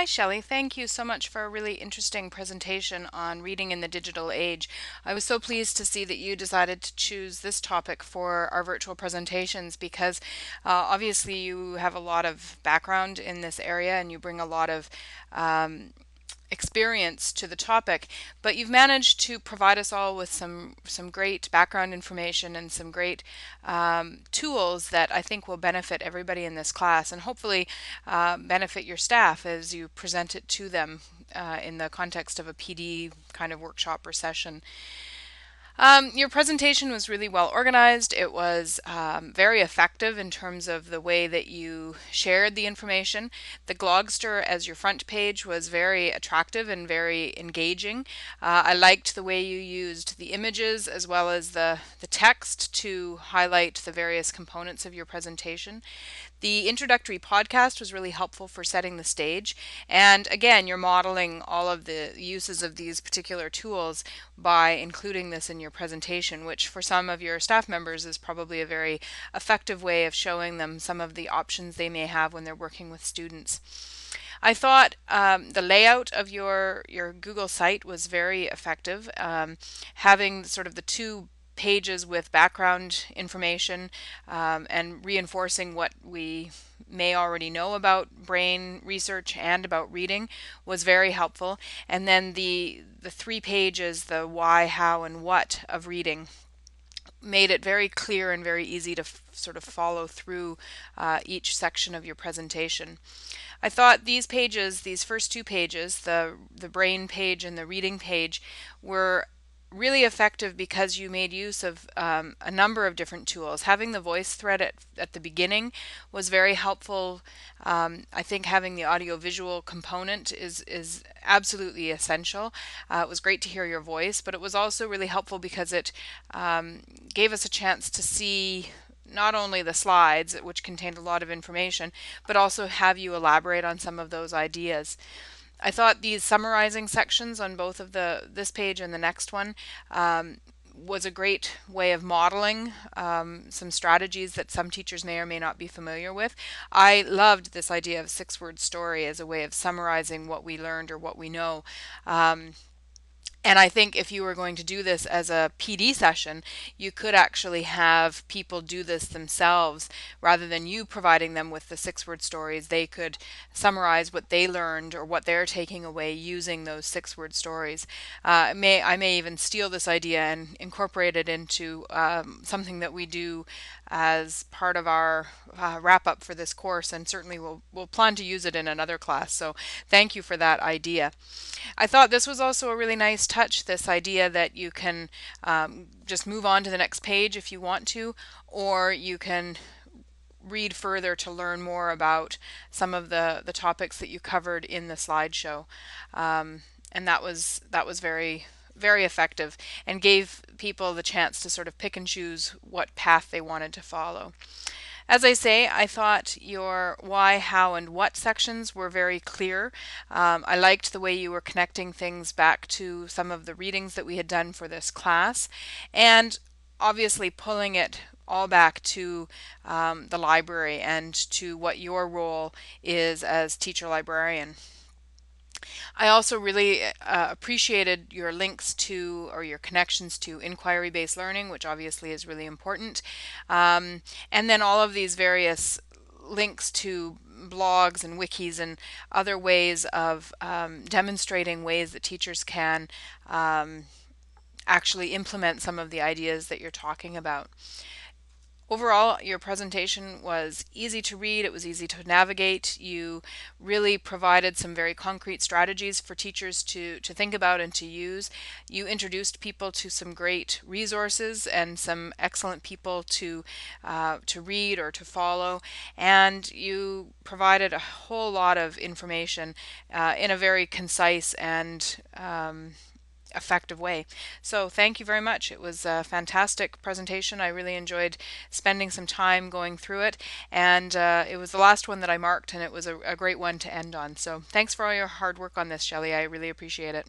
Hi, Shelley. Thank you so much for a really interesting presentation on reading in the digital age. I was so pleased to see that you decided to choose this topic for our virtual presentations because obviously you have a lot of background in this area and you bring a lot of um, experience to the topic, but you've managed to provide us all with some great background information and some great tools that I think will benefit everybody in this class and hopefully benefit your staff as you present it to them in the context of a PD kind of workshop or session. Your presentation was really well organized. It was very effective in terms of the way that you shared the information. The Glogster as your front page was very attractive and very engaging. I liked the way you used the images as well as the text to highlight the various components of your presentation. The introductory podcast was really helpful for setting the stage. And again, you're modeling all of the uses of these particular tools by including this in your presentation, which for some of your staff members is probably a very effective way of showing them some of the options they may have when they're working with students. I thought the layout of your Google site was very effective. Having sort of the two pages with background information and reinforcing what we may already know about brain research and about reading was very helpful. And then the three pages, the why, how, and what of reading made it very clear and very easy to sort of follow through each section of your presentation. I thought these pages, these first two pages, the brain page and the reading page, were really effective because you made use of a number of different tools. Having the voice thread at the beginning was very helpful. I think having the audio-visual component is absolutely essential. It was great to hear your voice, but it was also really helpful because it gave us a chance to see not only the slides, which contained a lot of information, but also have you elaborate on some of those ideas. I thought these summarizing sections on both of this page and the next one was a great way of modeling some strategies that some teachers may or may not be familiar with. I loved this idea of six-word story as a way of summarizing what we learned or what we know. And I think if you were going to do this as a PD session, you could actually have people do this themselves rather than you providing them with the six-word stories. They could summarize what they learned or what they're taking away using those six-word stories. I may even steal this idea and incorporate it into something that we do as part of our wrap up for this course, and certainly we'll plan to use it in another class. So thank you for that idea. I thought this was also a really nice touch, this idea that you can just move on to the next page if you want to, or you can read further to learn more about some of the topics that you covered in the slideshow. And that was very effective and gave people the chance to sort of pick and choose what path they wanted to follow. As I say, I thought your why, how, and what sections were very clear. I liked the way you were connecting things back to some of the readings that we had done for this class, and obviously pulling it all back to the library and to what your role is as teacher librarian. I also really appreciated your links to or your connections to inquiry-based learning, which obviously is really important. And then all of these various links to blogs and wikis and other ways of demonstrating ways that teachers can actually implement some of the ideas that you're talking about. Overall, your presentation was easy to read, it was easy to navigate. You really provided some very concrete strategies for teachers to think about and to use. You introduced people to some great resources and some excellent people to read or to follow, and you provided a whole lot of information in a very concise and effective way. So thank you very much. It was a fantastic presentation. I really enjoyed spending some time going through it, and it was the last one that I marked, and it was a great one to end on. So thanks for all your hard work on this, Shelley. I really appreciate it.